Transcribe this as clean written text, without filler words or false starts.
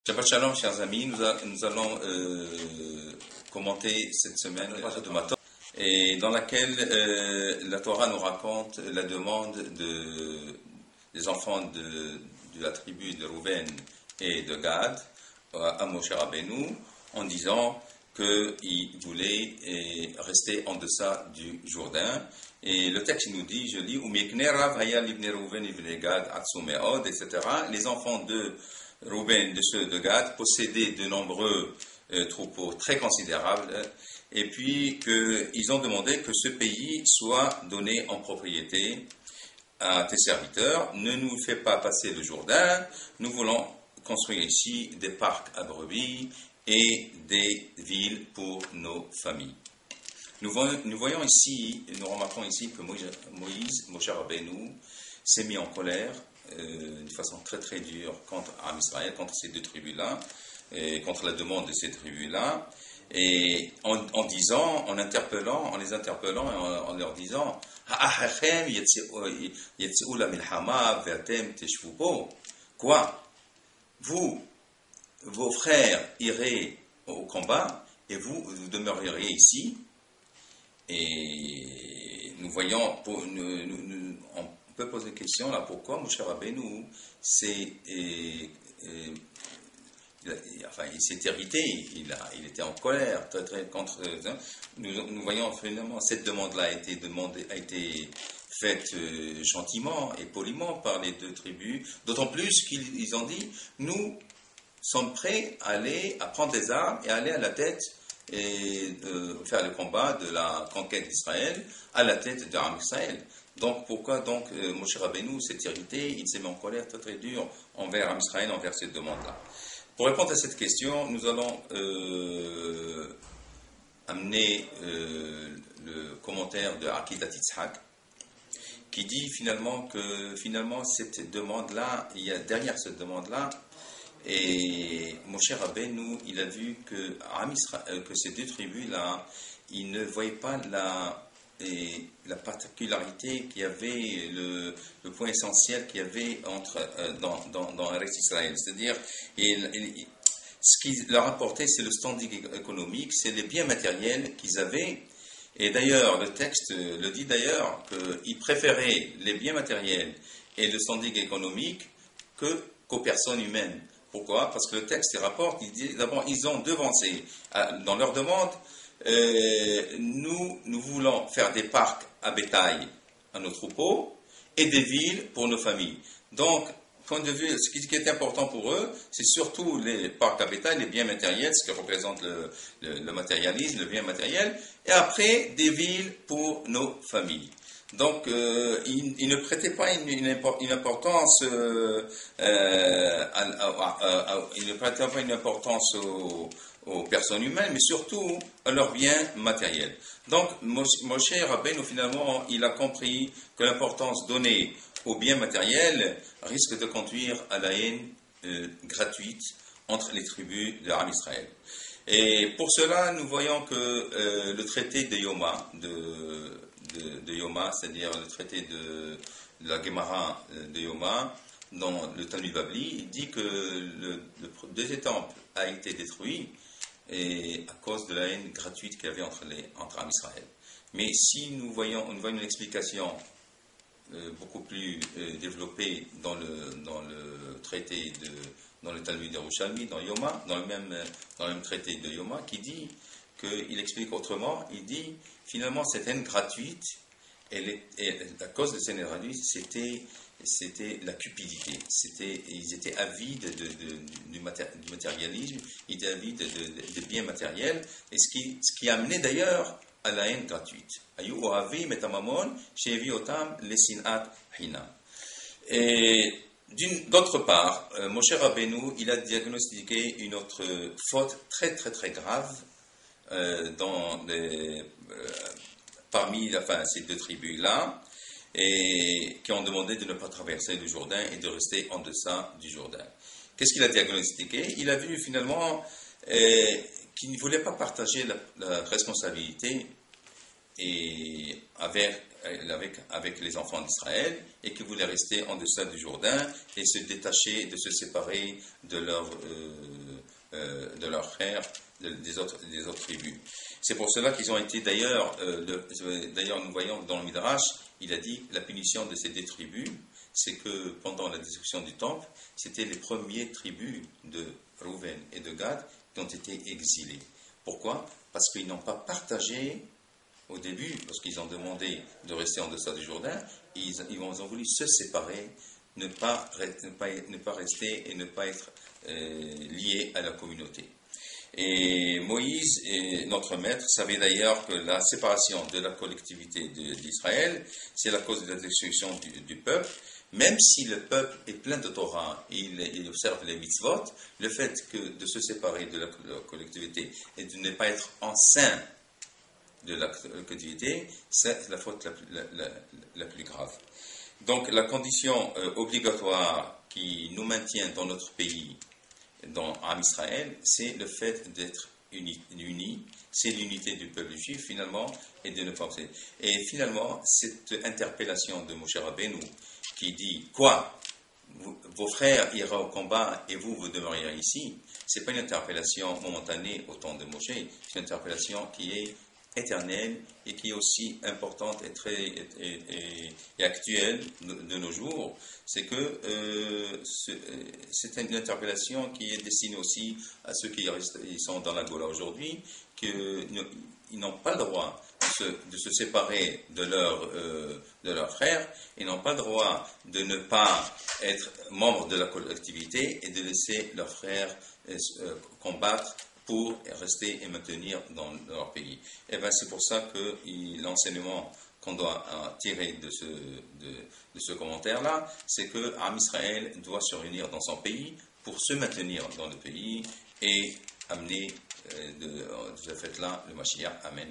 Shabbat Shalom, chers amis, nous allons commenter cette semaine la Parashat de Matot, et dans laquelle la Torah nous raconte la demande des enfants de la tribu de Rouven et de Gad à Moshe Rabbeinu en disant qu'ils voulaient rester en deçà du Jourdain. Et le texte nous dit, je lis, etc. Les enfants de Rouven, de ceux de Gad, possédaient de nombreux troupeaux très considérables, et puis qu'ils ont demandé que ce pays soit donné en propriété à tes serviteurs. Ne nous fais pas passer le Jourdain, nous voulons construire ici des parcs à brebis et des villes pour nos familles. Nous voyons ici, nous remarquons ici que Moshe Rabbeinu s'est mis en colère de façon très très dure contre Am Israël, contre ces deux tribus-là, et contre la demande de ces tribus-là, et en les interpellant, en leur disant quoi, vous, vos frères iraient au combat et vous demeureriez ici. Et nous voyons, on peut poser une question là, pourquoi Moshe Rabbeinu il s'est irrité, il était en colère, très très contre. Nous voyons finalement cette demande-là a été faite gentiment et poliment par les deux tribus, d'autant plus qu'ils ont dit, nous sommes prêts à prendre des armes et à aller à la tête et faire le combat de la conquête d'Israël à la tête d'Am Israël. Donc pourquoi Moshe Rabbeinu s'est irrité, il s'est mis en colère très très dur envers Am Israël, envers cette demande-là. Pour répondre à cette question, nous allons amener le commentaire de Akedat Yitzhak, qui dit finalement cette demande-là, il y a derrière cette demande-là, et Moshe Rabbeinu, il a vu que ces deux tribus-là, ils ne voyaient pas la particularité qu'il y avait, le point essentiel qu'il y avait dans Eretz Israël. C'est-à-dire, ce qui leur apportait, c'est le standing économique, c'est les biens matériels qu'ils avaient. Et d'ailleurs, le texte le dit d'ailleurs qu'ils préféraient les biens matériels et le standing économique qu'aux personnes humaines. Pourquoi? Parce que le texte rapporte, il dit d'abord, ils ont devancé dans leur demande, nous voulons faire des parcs à bétail à nos troupeaux et des villes pour nos familles. Donc, point de vue, ce qui est important pour eux, c'est surtout les parcs à bétail, les biens matériels, ce qui représente le matérialisme, le bien matériel, et après des villes pour nos familles. Donc, il ne prêtait pas une importance, il ne prêtait pas une importance aux personnes humaines, mais surtout à leurs biens matériels. Donc, Moshe Rabbeinu, finalement, il a compris que l'importance donnée aux biens matériels risque de conduire à la haine gratuite entre les tribus de Am Israël. Et pour cela, nous voyons que le traité de Yoma, de Yoma, c'est-à-dire le traité de la Gemara de Yoma, dans le Talmud Babli, il dit que le deuxième temple a été détruit et à cause de la haine gratuite qu'il y avait entre Am Israël. Mais si nous voyons une explication beaucoup plus développée dans le traité dans le Talmud d'Yerushalmi, dans Yoma, dans le même traité de Yoma, qui dit qu'il explique autrement, il dit finalement cette haine gratuite, à cause de cette haine gratuite, c'était la cupidité. Ils étaient avides du matérialisme, ils étaient avides de biens matériels, et ce qui amenait d'ailleurs à la haine gratuite. Et d'autre part, Moshe Rabbeinu, il a diagnostiqué une autre faute très très très grave parmi ces deux tribus-là, et qui ont demandé de ne pas traverser le Jourdain et de rester en deçà du Jourdain. Qu'est-ce qu'il a diagnostiqué? Il a vu finalement qu'il ne voulait pas partager la responsabilité avec les enfants d'Israël, et qu'il voulait rester en deçà du Jourdain et se détacher, de se séparer de leur de leurs frères des autres tribus. C'est pour cela qu'ils ont été, d'ailleurs, nous voyons dans le Midrash, il a dit la punition de ces deux tribus, c'est que pendant la destruction du temple, c'était les premières tribus de Rouven et de Gad qui ont été exilés. Pourquoi? Parce qu'ils n'ont pas partagé au début, lorsqu'ils ont demandé de rester en deçà du Jourdain, ils ont voulu se séparer, ne pas rester et ne pas être liés à la communauté. Et Moïse, notre maître, savait d'ailleurs que la séparation de la collectivité d'Israël, c'est la cause de la destruction du peuple. Même si le peuple est plein de Torah et il observe les mitzvot, le fait de se séparer de la collectivité et de ne pas être en sein de la collectivité, c'est la faute la plus grave. Donc la condition obligatoire qui nous maintient dans notre pays, dans Israël, c'est le fait d'être unis, c'est l'unité du peuple juif finalement, et de ne pas penser. Et finalement, cette interpellation de Moshe Rabbeinu qui dit quoi? Vos frères iront au combat et vous demeurerez ici. C'est pas une interpellation momentanée au temps de Moshe, c'est une interpellation qui est éternelle et qui est aussi importante et actuelle de nos jours. C'est que c'est une interpellation qui est destinée aussi à ceux qui sont dans la Gola aujourd'hui, qu'ils n'ont pas le droit de se séparer de leurs frères, ils n'ont pas le droit de ne pas être membres de la collectivité et de laisser leurs frères combattre pour rester et maintenir dans leur pays. Et bien c'est pour ça que l'enseignement qu'on doit tirer de ce commentaire-là, c'est que Israël doit se réunir dans son pays pour se maintenir dans le pays et amener de ce fait-là le Mashiach. Amen.